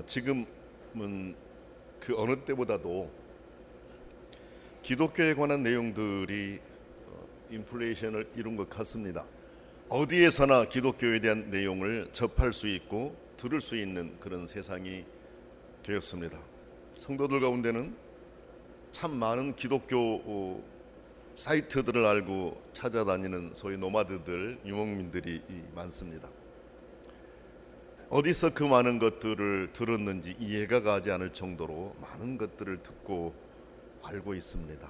지금은 그 어느 때보다도 기독교에 관한 내용들이 인플레이션을 이룬 것 같습니다. 어디에서나 기독교에 대한 내용을 접할 수 있고 들을 수 있는 그런 세상이 되었습니다. 성도들 가운데는 참 많은 기독교 사이트들을 알고 찾아다니는 소위 노마드들, 유목민들이 많습니다. 어디서 그 많은 것들을 들었는지 이해가 가지 않을 정도로 많은 것들을 듣고 알고 있습니다.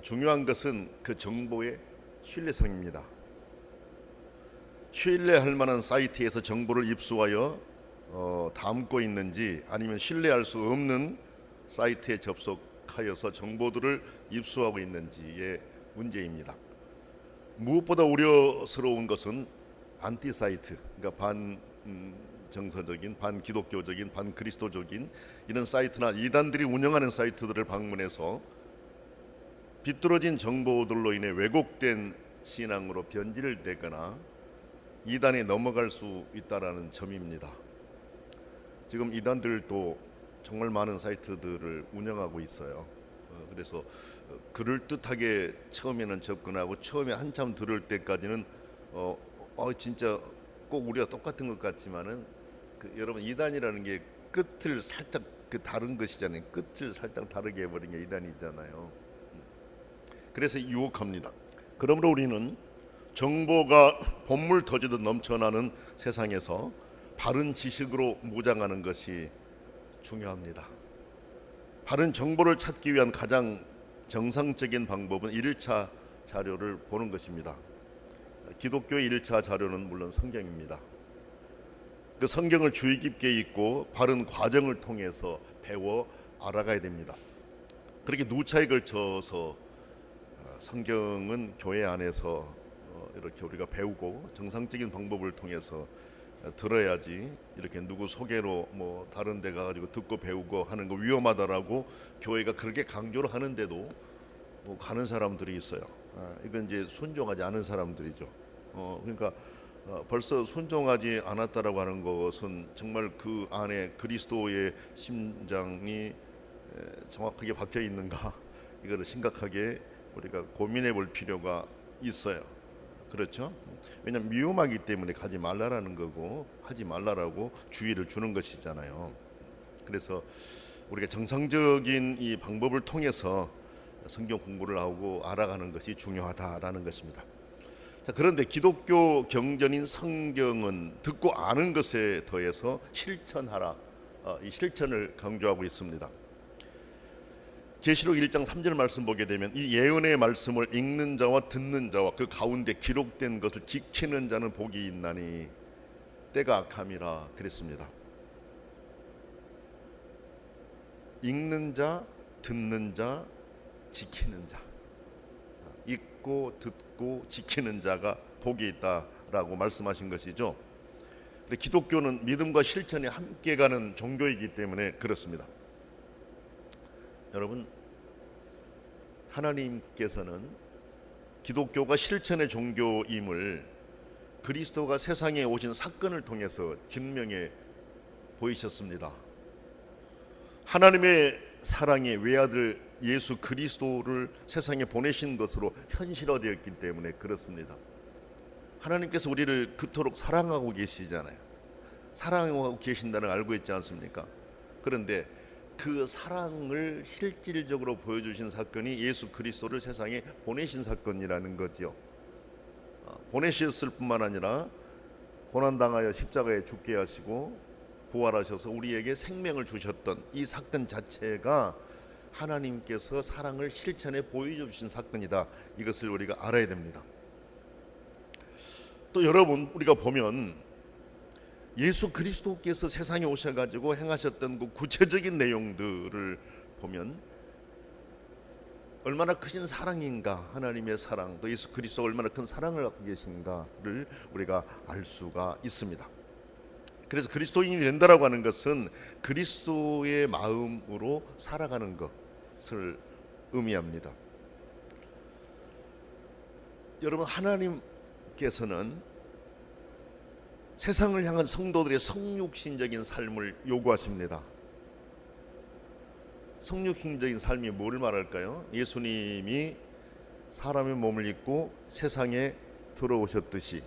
중요한 것은 그 정보의 신뢰성입니다. 신뢰할 만한 사이트에서 정보를 입수하여 담고 있는지, 아니면 신뢰할 수 없는 사이트에 접속하여서 정보들을 입수하고 있는지의 문제입니다. 무엇보다 우려스러운 것은 안티 사이트, 그러니까 반정서적인, 반기독교적인, 반그리스도적인 이런 사이트나 이단들이 운영하는 사이트들을 방문해서 비뚤어진 정보들로 인해 왜곡된 신앙으로 변질을 되거나 이단에 넘어갈 수 있다라는 점입니다. 지금 이단들도 정말 많은 사이트들을 운영하고 있어요. 그래서 그럴듯하게 처음에는 접근하고, 처음에 한참 들을 때까지는 진짜 꼭 우리가 똑같은 것 같지만은 여러분, 이단이라는 게 끝을 살짝 다른 것이잖아요. 끝을 살짝 다르게 해버린 게 이단이잖아요. 그래서 유혹합니다. 그러므로 우리는 정보가 본물 터지듯 넘쳐나는 세상에서 바른 지식으로 무장하는 것이 중요합니다. 바른 정보를 찾기 위한 가장 정상적인 방법은 1차 자료를 보는 것입니다. 기독교의 1차 자료는 물론 성경입니다. 그 성경을 주의 깊게 읽고 바른 과정을 통해서 배워 알아가야 됩니다. 그렇게 누차에 걸쳐서 성경은 교회 안에서 이렇게 우리가 배우고 정상적인 방법을 통해서 들어야지, 이렇게 누구 소개로 다른 데 가가지고 듣고 배우고 하는 거 위험하다라고 교회가 그렇게 강조를 하는데도 가는 사람들이 있어요. 이건 이제 순종하지 않은 사람들이죠. 그러니까 벌써 순종하지 않았다라고 하는 것은 정말 그 안에 그리스도의 심장이 정확하게 박혀 있는가, 이거를 심각하게 우리가 고민해 볼 필요가 있어요. 그렇죠? 왜냐하면 위험하기 때문에 가지 말라라는 거고, 하지 말라라고 주의를 주는 것이잖아요. 그래서 우리가 정상적인 이 방법을 통해서 성경 공부를 하고 알아가는 것이 중요하다라는 것입니다. 자, 그런데 기독교 경전인 성경은 듣고 아는 것에 더해서 실천하라, 이 실천을 강조하고 있습니다. 계시록 1장 3절 말씀 보게 되면, 이 예언의 말씀을 읽는 자와 듣는 자와 그 가운데 기록된 것을 지키는 자는 복이 있나니 때가 악함이라 그랬습니다. 읽는 자, 듣는 자, 지키는 자, 읽고 듣고 지키는 자가 복이 있다라고 말씀하신 것이죠. 기독교는 믿음과 실천이 함께 가는 종교이기 때문에 그렇습니다. 여러분, 하나님께서는 기독교가 실천의 종교임을 그리스도가 세상에 오신 사건을 통해서 증명해 보이셨습니다. 하나님의 사랑의 외아들 예수 그리스도를 세상에 보내신 것으로 현실화되었기 때문에 그렇습니다. 하나님께서 우리를 그토록 사랑하고 계시잖아요. 사랑하고 계신다는 걸 알고 있지 않습니까? 그런데 그 사랑을 실질적으로 보여주신 사건이 예수 그리스도를 세상에 보내신 사건이라는 거죠. 보내셨을 뿐만 아니라 고난당하여 십자가에 죽게 하시고 부활하셔서 우리에게 생명을 주셨던 이 사건 자체가 하나님께서 사랑을 실천해 보여주신 사건이다. 이것을 우리가 알아야 됩니다. 또 여러분, 우리가 보면 예수 그리스도께서 세상에 오셔가지고 행하셨던 그 구체적인 내용들을 보면 얼마나 크신 사랑인가, 하나님의 사랑, 또 예수 그리스도가 얼마나 큰 사랑을 갖고 계신가를 우리가 알 수가 있습니다. 그래서 그리스도인이 된다라고 하는 것은 그리스도의 마음으로 살아가는 것을 의미합니다. 여러분, 하나님께서는 세상을 향한 성도들의 성육신적인 삶을 요구하십니다. 성육신적인 삶이 뭐를 말할까요? 예수님이 사람의 몸을 입고 세상에 들어오셨듯이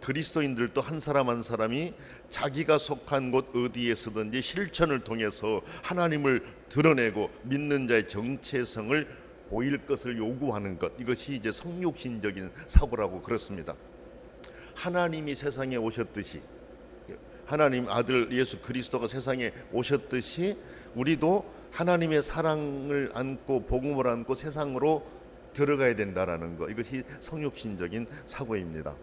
그리스도인들도 한 사람 한 사람이 자기가 속한 곳 어디에서든지 실천을 통해서 하나님을 드러내고 믿는 자의 정체성을 보일 것을 요구하는 것, 이것이 이제 성육신적인 사고라고 그렇습니다. 하나님이 세상에 오셨듯이, 하나님 아들 예수 그리스도가 세상에 오셨듯이 우리도 하나님의 사랑을 안고 복음을 안고 세상으로 들어가야 된다라는 것, 이것이 성육신적인 사고입니다.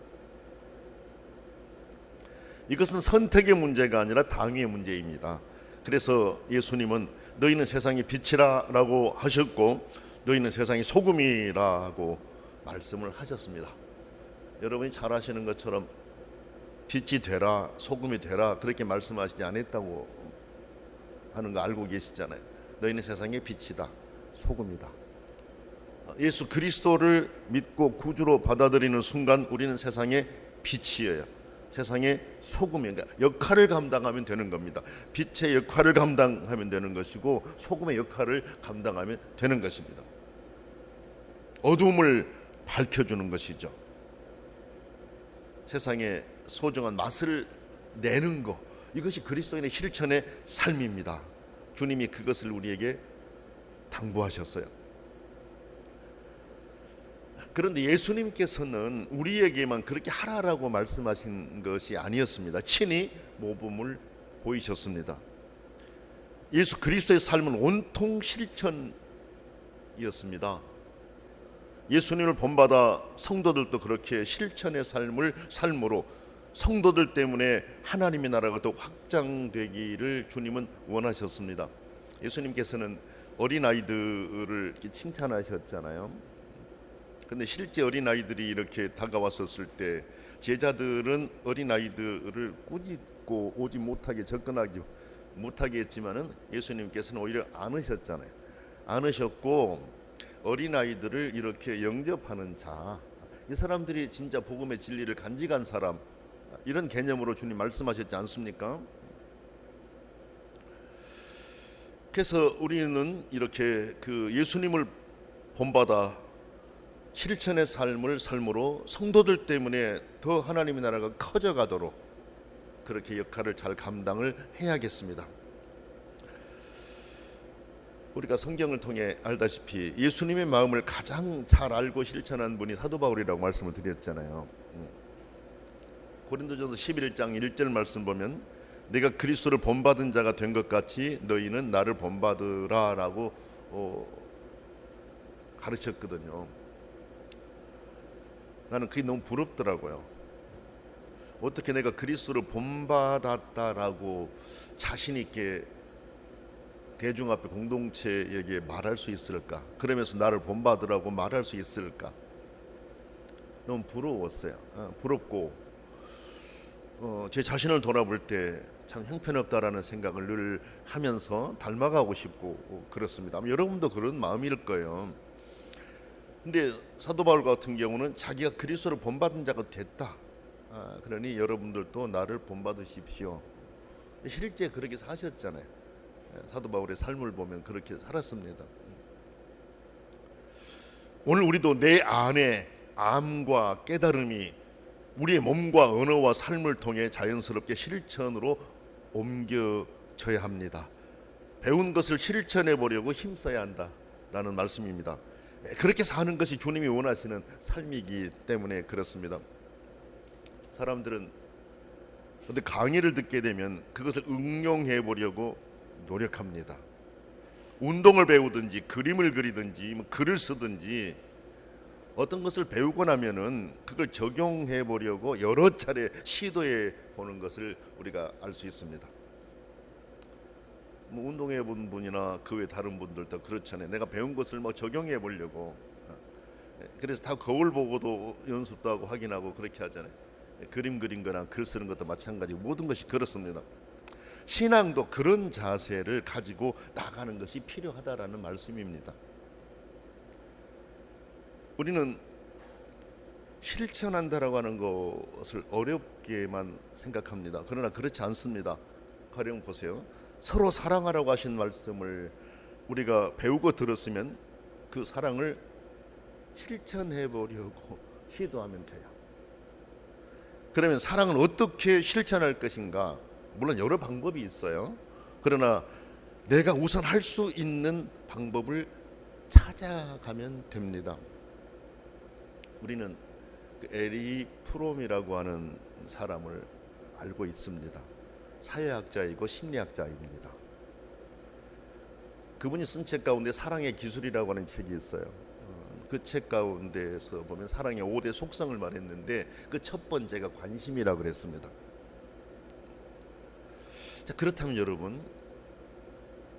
이것은 선택의 문제가 아니라 당위의 문제입니다. 그래서 예수님은 너희는 세상의 빛이라 라고 하셨고 너희는 세상의 소금이라고 말씀을 하셨습니다. 여러분이 잘 아시는 것처럼 빛이 되라 소금이 되라 그렇게 말씀하시지 않았다고 하는 거 알고 계시잖아요. 너희는 세상의 빛이다, 소금이다. 예수 그리스도를 믿고 구주로 받아들이는 순간 우리는 세상의 빛이에요. 세상의 소금이에요. 그러니까 역할을 감당하면 되는 겁니다. 빛의 역할을 감당하면 되는 것이고 소금의 역할을 감당하면 되는 것입니다. 어둠을 밝혀주는 것이죠. 세상에 소중한 맛을 내는 것, 이것이 그리스도인의 실천의 삶입니다. 주님이 그것을 우리에게 당부하셨어요. 그런데 예수님께서는 우리에게만 그렇게 하라라고 말씀하신 것이 아니었습니다. 친히 모범을 보이셨습니다. 예수 그리스도의 삶은 온통 실천이었습니다. 예수님을 본받아 성도들도 그렇게 실천의 삶으로 성도들 때문에 하나님의 나라가 더 확장되기를 주님은 원하셨습니다. 예수님께서는 어린아이들을 이렇게 칭찬하셨잖아요. 근데 실제 어린아이들이 이렇게 다가왔었을 때 제자들은 어린아이들을 꾸짖고 오지 못하게 접근하지 못하게 했지만은 예수님께서는 오히려 안으셨잖아요. 안으셨고 어린아이들을 이렇게 영접하는 자, 이 사람들이 진짜 복음의 진리를 간직한 사람, 이런 개념으로 주님 말씀하셨지 않습니까? 그래서 우리는 이렇게 그 예수님을 본받아 실천의 삶으로 성도들 때문에 더 하나님의 나라가 커져가도록 그렇게 역할을 잘 감당을 해야겠습니다. 우리가 성경을 통해 알다시피 예수님의 마음을 가장 잘 알고 실천한 분이 사도 바울이라고 말씀을 드렸잖아요. 고린도전서 11장 1절 말씀 보면 내가 그리스도를 본받은 자가 된 것 같이 너희는 나를 본받으라 라고 가르쳤거든요. 나는 그게 너무 부럽더라고요. 어떻게 내가 그리스도를 본받았다라고 자신 있게 대중 앞에 공동체에게 말할 수 있을까? 그러면서 나를 본받으라고 말할 수 있을까? 너무 부러웠어요. 부럽고 제 자신을 돌아볼 때 참 형편없다라는 생각을 늘 하면서 닮아가고 싶고 그렇습니다. 아마 여러분도 그런 마음일 거예요. 근데 사도 바울 같은 경우는 자기가 그리스도를 본받은 자가 됐다. 그러니 여러분들도 나를 본받으십시오. 실제 그렇게 사셨잖아요. 사도 바울의 삶을 보면 그렇게 살았습니다. 오늘 우리도 내 안에 암과 깨달음이 우리의 몸과 언어와 삶을 통해 자연스럽게 실천으로 옮겨져야 합니다. 배운 것을 실천해 보려고 힘써야 한다라는 말씀입니다. 그렇게 사는 것이 주님이 원하시는 삶이기 때문에 그렇습니다. 사람들은 어떤 강의를 듣게 되면 그것을 응용해 보려고 노력합니다. 운동을 배우든지 그림을 그리든지 글을 쓰든지 어떤 것을 배우고 나면은 그걸 적용해 보려고 여러 차례 시도해 보는 것을 우리가 알 수 있습니다. 운동해 본 분이나 그 외 다른 분들도 그렇잖아요. 내가 배운 것을 적용해 보려고. 그래서 다 거울 보고도 연습도 하고 확인하고 그렇게 하잖아요. 그림 그린 거나 글 쓰는 것도 마찬가지고 모든 것이 그렇습니다. 신앙도 그런 자세를 가지고 나가는 것이 필요하다라는 말씀입니다. 우리는 실천한다라고 하는 것을 어렵게만 생각합니다. 그러나 그렇지 않습니다. 가령 보세요. 서로 사랑하라고 하신 말씀을 우리가 배우고 들었으면 그 사랑을 실천해 보려고 시도하면 돼요. 그러면 사랑은 어떻게 실천할 것인가? 물론 여러 방법이 있어요. 그러나 내가 우선 할 수 있는 방법을 찾아가면 됩니다. 우리는 에리 프롬이라고 하는 사람을 알고 있습니다. 사회학자이고 심리학자입니다. 그분이 쓴 책 가운데 사랑의 기술이라고 하는 책이 있어요. 그 책 가운데에서 보면 사랑의 5대 속성을 말했는데 그 첫 번째가 관심이라고 그랬습니다. 자, 그렇다면 여러분,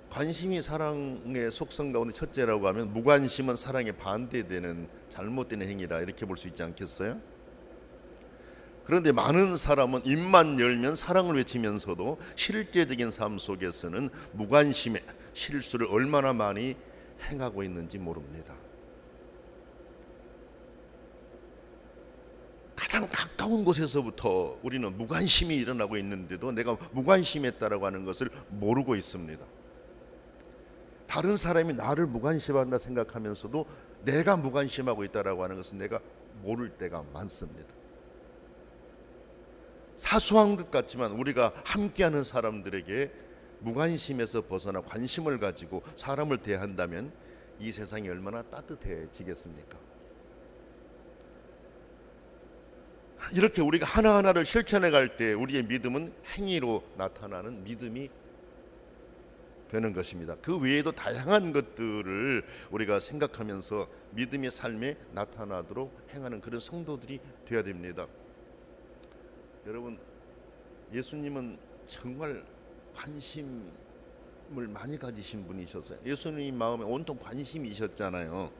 관심이 사랑의 속성 가운데 첫째라고 하면 무관심은 사랑에 반대되는 잘못된 행위라 이렇게 볼 수 있지 않겠어요? 그런데 많은 사람은 입만 열면 사랑을 외치면서도 실제적인 삶 속에서는 무관심의 실수를 얼마나 많이 행하고 있는지 모릅니다. 가장 가까운 곳에서부터 우리는 무관심이 일어나고 있는데도 내가 무관심했다라고 하는 것을 모르고 있습니다. 다른 사람이 나를 무관심한다 생각하면서도 내가 무관심하고 있다라고 하는 것은 내가 모를 때가 많습니다. 사소한 것 같지만 우리가 함께하는 사람들에게 무관심에서 벗어나 관심을 가지고 사람을 대한다면 이 세상이 얼마나 따뜻해지겠습니까? 이렇게 우리가 하나하나를 실천해 갈 때 우리의 믿음은 행위로 나타나는 믿음이 되는 것입니다. 그 외에도 다양한 것들을 우리가 생각하면서 믿음의 삶에 나타나도록 행하는 그런 성도들이 되어야 됩니다. 여러분, 예수님은 정말 관심을 많이 가지신 분이셨어요. 예수님 마음에 온통 관심이셨잖아요.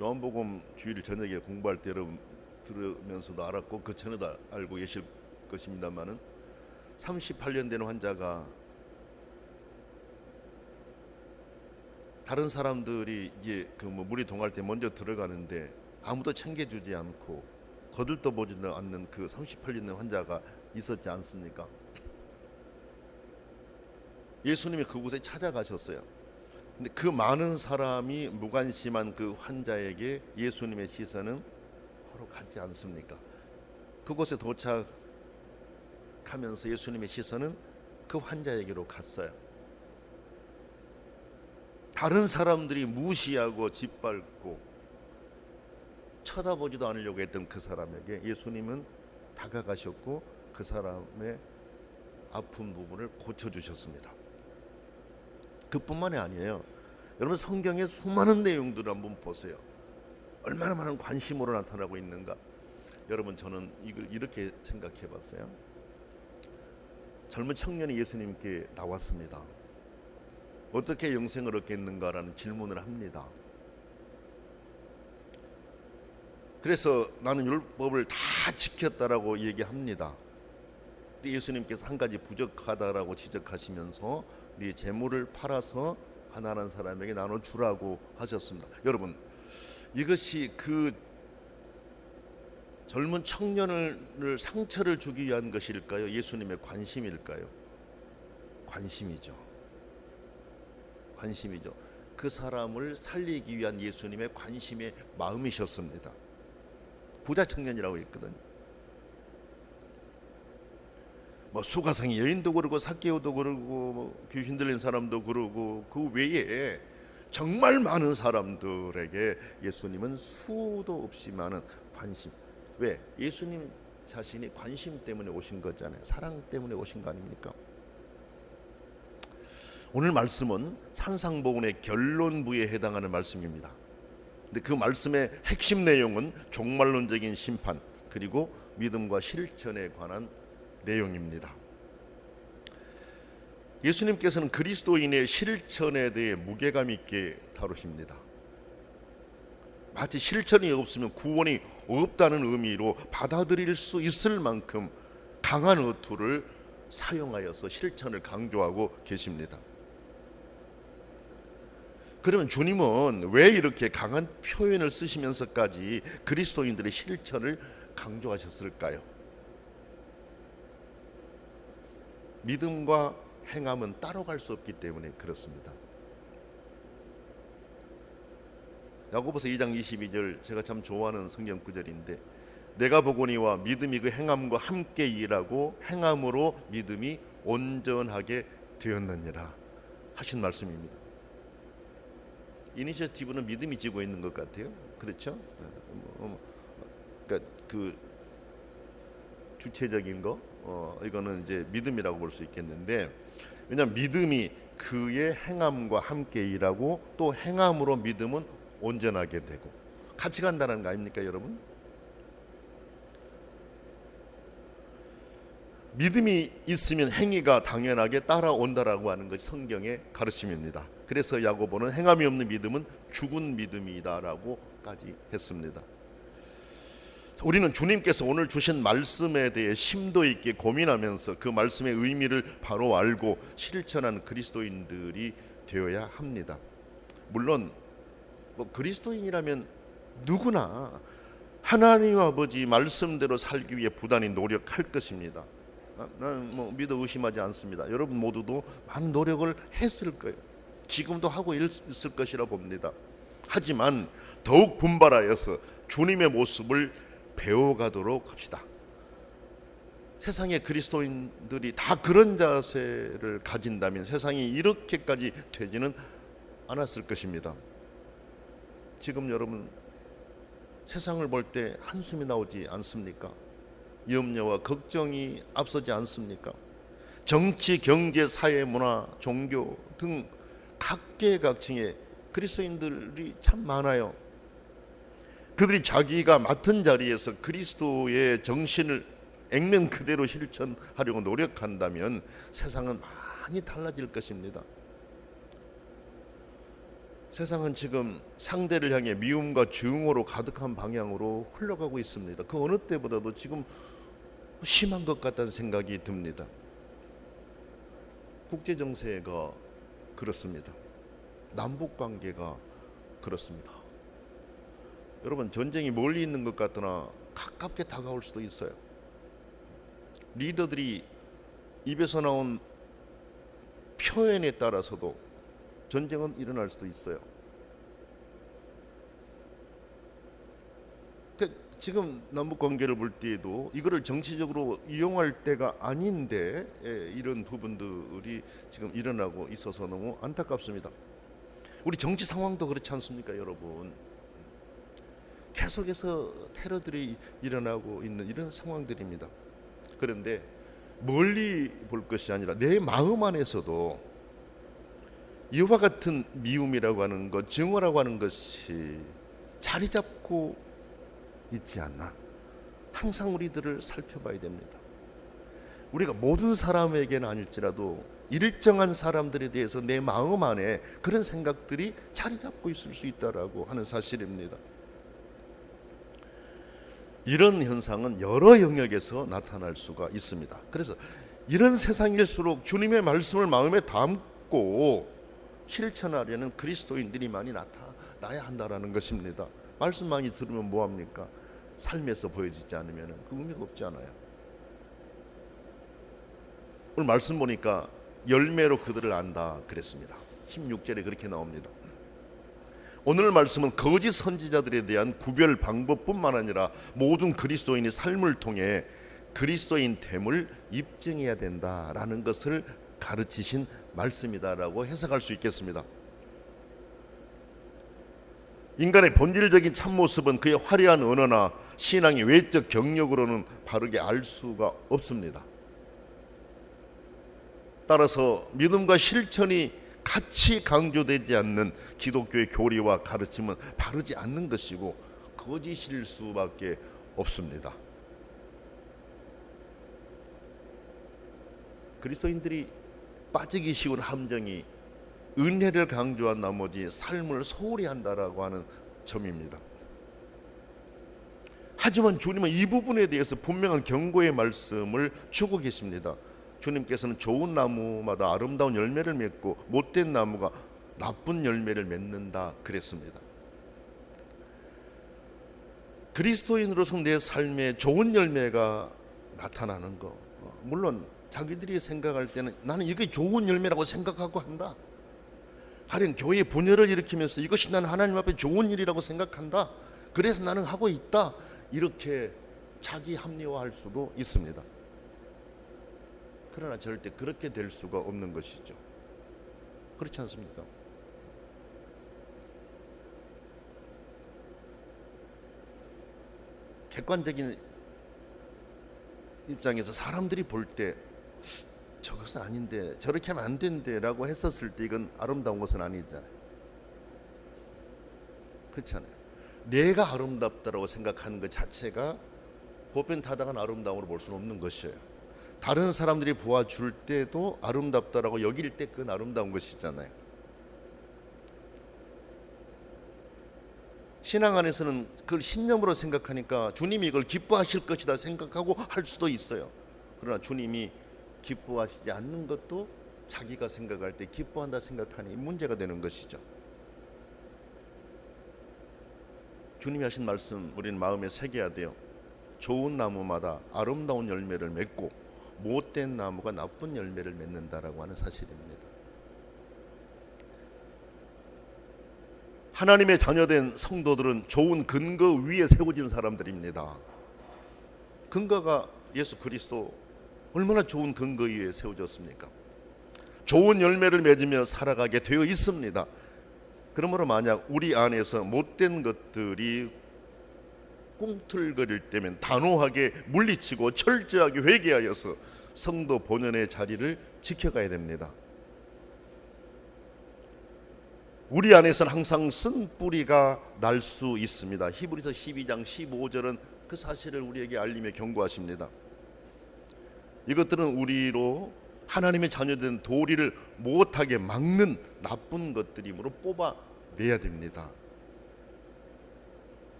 요한복음 주일 저녁에 공부할 때 여러분 들으면서도 알았고 그 전에도 알고 계실 것입니다만은 38년 된 환자가 다른 사람들이 이제 그 물이 동할 때 먼저 들어가는데 아무도 챙겨주지 않고 거들떠보지도 않는 그 38년 된 환자가 있었지 않습니까? 예수님이 그곳에 찾아가셨어요. 근데 그 많은 사람이 무관심한 그 환자에게 예수님의 시선은 바로 갔지 않습니까? 그곳에 도착하면서 예수님의 시선은 그 환자에게로 갔어요. 다른 사람들이 무시하고 짓밟고 쳐다보지도 않으려고 했던 그 사람에게 예수님은 다가가셨고 그 사람의 아픈 부분을 고쳐주셨습니다. 그뿐만이 아니에요. 여러분, 성경의 수많은 내용들을 한번 보세요. 얼마나 많은 관심으로 나타나고 있는가. 여러분, 저는 이걸 이렇게 생각해 봤어요. 젊은 청년이 예수님께 나왔습니다. 어떻게 영생을 얻겠는가라는 질문을 합니다. 그래서 나는 율법을 다 지켰다라고 얘기합니다. 예수님께서 한 가지 부족하다라고 지적하시면서 네 재물을 팔아서 가난한 사람에게 나눠주라고 하셨습니다. 여러분, 이것이 그 젊은 청년을 상처를 주기 위한 것일까요? 예수님의 관심일까요? 관심이죠. 관심이죠. 그 사람을 살리기 위한 예수님의 관심의 마음이셨습니다. 부자 청년이라고 했거든요. 뭐 수가성의 여인도 그러고 삭개오도 그러고 뭐 귀신 들린 사람도 그러고 그 외에 정말 많은 사람들에게 예수님은 수도 없이 많은 관심. 왜? 예수님 자신이 관심 때문에 오신 거잖아요. 사랑 때문에 오신 거 아닙니까? 오늘 말씀은 산상보훈의 결론부에 해당하는 말씀입니다. 근데 그 말씀의 핵심 내용은 종말론적인 심판 그리고 믿음과 실천에 관한 내용입니다. 예수님께서는 그리스도인의 실천에 대해 무게감 있게 다루십니다. 마치 실천이 없으면 구원이 없다는 의미로 받아들일 수 있을 만큼 강한 어투를 사용하여서 실천을 강조하고 계십니다. 그러면 주님은 왜 이렇게 강한 표현을 쓰시면서까지 그리스도인들의 실천을 강조하셨을까요? 믿음과 행함은 따로 갈 수 없기 때문에 그렇습니다. 야고보서 2장 22절, 제가 참 좋아하는 성경 구절인데, 내가 보거니와 믿음이 그 행함과 함께 일하고 행함으로 믿음이 온전하게 되었느니라 하신 말씀입니다. 이니셔티브는 믿음이 지고 있는 것 같아요. 그렇죠? 그러니까 그 주체적인 거, 이거는 이제 믿음이라고 볼 수 있겠는데, 왜냐하면 믿음이 그의 행함과 함께 일하고 또 행함으로 믿음은 온전하게 되고 같이 간다는 거 아닙니까, 여러분? 믿음이 있으면 행위가 당연하게 따라온다라고 하는 것이 성경의 가르침입니다. 그래서 야고보는 행함이 없는 믿음은 죽은 믿음이다라고까지 했습니다. 우리는 주님께서 오늘 주신 말씀에 대해 심도 있게 고민하면서 그 말씀의 의미를 바로 알고 실천한 그리스도인들이 되어야 합니다. 물론 그리스도인이라면 누구나 하나님 아버지 말씀대로 살기 위해 부단히 노력할 것입니다. 나는 믿어 의심하지 않습니다. 여러분 모두도 많은 노력을 했을 거예요. 지금도 하고 있을 것이라 봅니다. 하지만 더욱 분발하여서 주님의 모습을 배워가도록 합시다. 세상의 그리스도인들이 다 그런 자세를 가진다면 세상이 이렇게까지 되지는 않았을 것입니다. 지금 여러분 세상을 볼 때 한숨이 나오지 않습니까? 염려와 걱정이 앞서지 않습니까? 정치, 경제, 사회, 문화, 종교 등 각계각층의 그리스도인들이 참 많아요. 그들이 자기가 맡은 자리에서 그리스도의 정신을 액면 그대로 실천하려고 노력한다면 세상은 많이 달라질 것입니다. 세상은 지금 상대를 향해 미움과 증오로 가득한 방향으로 흘러가고 있습니다. 그 어느 때보다도 지금 심한 것 같다는 생각이 듭니다. 국제 정세가 그렇습니다. 남북 관계가 그렇습니다. 여러분, 전쟁이 멀리 있는 것 같으나 가깝게 다가올 수도 있어요. 리더들이 입에서 나온 표현에 따라서도 전쟁은 일어날 수도 있어요. 지금 남북 관계를 볼 때에도 이거를 정치적으로 이용할 때가 아닌데 이런 부분들이 지금 일어나고 있어서 너무 안타깝습니다. 우리 정치 상황도 그렇지 않습니까, 여러분? 계속해서 테러들이 일어나고 있는 이런 상황들입니다. 그런데 멀리 볼 것이 아니라 내 마음 안에서도 이와 같은 미움이라고 하는 것, 증오라고 하는 것이 자리 잡고 있지 않나, 항상 우리들을 살펴봐야 됩니다. 우리가 모든 사람에게는 아닐지라도 일정한 사람들에 대해서 내 마음 안에 그런 생각들이 자리 잡고 있을 수 있다라고 하는 사실입니다. 이런 현상은 여러 영역에서 나타날 수가 있습니다. 그래서 이런 세상일수록 주님의 말씀을 마음에 담고 실천하려는 그리스도인들이 많이 나타나야 한다라는 것입니다. 말씀 많이 들으면 뭐합니까? 삶에서 보여지지 않으면 그 의미가 없지 않아요. 오늘 말씀 보니까 열매로 그들을 안다 그랬습니다. 16절에 그렇게 나옵니다. 오늘 말씀은 거짓 선지자들에 대한 구별 방법뿐만 아니라 모든 그리스도인의 삶을 통해 그리스도인됨을 입증해야 된다라는 것을 가르치신 말씀이다라고 해석할 수 있겠습니다. 인간의 본질적인 참모습은 그의 화려한 언어나 신앙의 외적 경력으로는 바르게 알 수가 없습니다. 따라서 믿음과 실천이 같이 강조되지 않는 기독교의 교리와 가르침은 바르지 않는 것이고 거짓일 수밖에 없습니다. 그리스도인들이 빠지기 쉬운 함정이 은혜를 강조한 나머지 삶을 소홀히 한다라고 하는 점입니다. 하지만 주님은 이 부분에 대해서 분명한 경고의 말씀을 주고 계십니다. 주님께서는 좋은 나무마다 아름다운 열매를 맺고 못된 나무가 나쁜 열매를 맺는다 그랬습니다. 그리스도인으로서 내 삶에 좋은 열매가 나타나는 거, 물론 자기들이 생각할 때는 나는 이게 좋은 열매라고 생각하고 한다. 가령 교회 분열을 일으키면서 이것이 나는 하나님 앞에 좋은 일이라고 생각한다, 그래서 나는 하고 있다, 이렇게 자기 합리화할 수도 있습니다. 그러나 절대 그렇게 될 수가 없는 것이죠. 그렇지 않습니까? 객관적인 입장에서 사람들이 볼 때 저것은 아닌데, 저렇게 하면 안 된대 라고 했었을 때 이건 아름다운 것은 아니잖아요. 그렇잖아요. 내가 아름답다라고 생각하는 것 자체가 보편타당한 아름다움으로 볼 수는 없는 것이에요. 다른 사람들이 보아줄 때도 아름답다라고 여길 때 그건 아름다운 것이잖아요. 신앙 안에서는 그걸 신념으로 생각하니까 주님이 이걸 기뻐하실 것이다 생각하고 할 수도 있어요. 그러나 주님이 기뻐하시지 않는 것도 자기가 생각할 때 기뻐한다 생각하니 문제가 되는 것이죠. 주님이 하신 말씀 우리는 마음에 새겨야 돼요. 좋은 나무마다 아름다운 열매를 맺고 못된 나무가 나쁜 열매를 맺는다라고 하는 사실입니다. 하나님의 자녀된 성도들은 좋은 근거 위에 세워진 사람들입니다. 근거가 예수 그리스도, 얼마나 좋은 근거 위에 세워졌습니까? 좋은 열매를 맺으며 살아가게 되어 있습니다. 그러므로 만약 우리 안에서 못된 것들이 꿈틀거릴 때면 단호하게 물리치고 철저하게 회개하여서 성도 본연의 자리를 지켜가야 됩니다. 우리 안에서는 항상 쓴 뿌리가 날 수 있습니다. 히브리서 12장 15절은 그 사실을 우리에게 알리며 경고하십니다. 이것들은 우리로 하나님의 자녀된 도리를 못하게 막는 나쁜 것들이므로 뽑아내야 됩니다.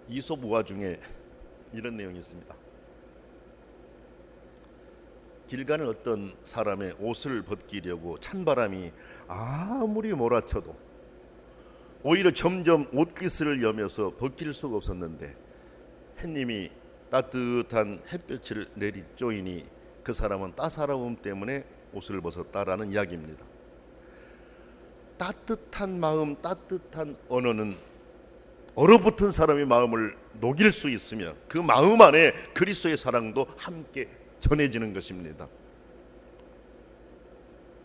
이솝 우화 중에 이런 내용이 있습니다. 길 가는 어떤 사람의 옷을 벗기려고 찬바람이 아무리 몰아쳐도 오히려 점점 옷깃을 여며서 벗길 수가 없었는데 햇님이 따뜻한 햇볕을 내리쬐이니 그 사람은 따사로움 때문에 옷을 벗었다라는 이야기입니다. 따뜻한 마음, 따뜻한 언어는 얼어붙은 사람의 마음을 녹일 수 있으며 그 마음 안에 그리스도의 사랑도 함께 전해지는 것입니다.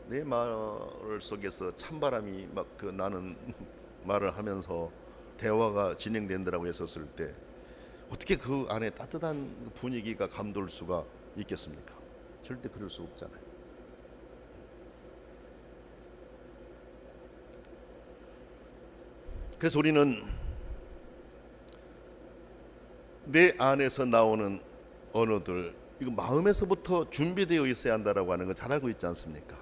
내 말 속에서 찬바람이 막 나는 말을 하면서 대화가 진행된다라고 했었을 때 어떻게 그 안에 따뜻한 분위기가 감돌 수가 있겠습니까? 절대 그럴 수 없잖아요. 그래서 우리는 내 안에서 나오는 언어들, 이거 마음에서부터 준비되어 있어야 한다라고 하는 거 잘 알고 있지 않습니까?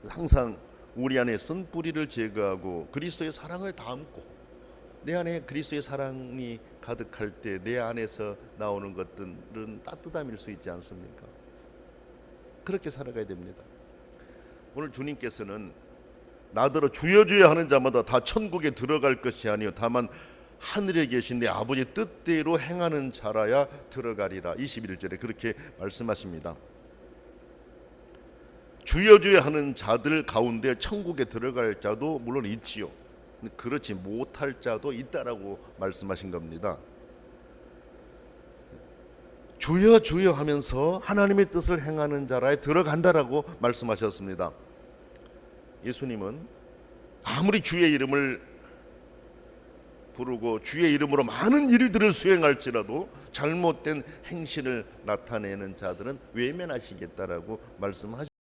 항상 우리 안에 쓴 뿌리를 제거하고 그리스도의 사랑을 담고, 내 안에 그리스도의 사랑이 가득할 때 내 안에서 나오는 것들은 따뜻함일 수 있지 않습니까? 그렇게 살아가야 됩니다. 오늘 주님께서는 나더러 주여 주여 하는 자마다 다 천국에 들어갈 것이 아니요 다만 하늘에 계신 내 아버지 뜻대로 행하는 자라야 들어가리라. 21절에 그렇게 말씀하십니다. 주여 주여 하는 자들 가운데 천국에 들어갈 자도 물론 있지요. 그렇지 못할 자도 있다라고 말씀하신 겁니다. 주여 주여 하면서 하나님의 뜻을 행하는 자라에 들어간다라고 말씀하셨습니다. 예수님은 아무리 주의 이름을 부르고 주의 이름으로 많은 일들을 수행할지라도 잘못된 행실을 나타내는 자들은 외면하시겠다라고 말씀하셨습니다.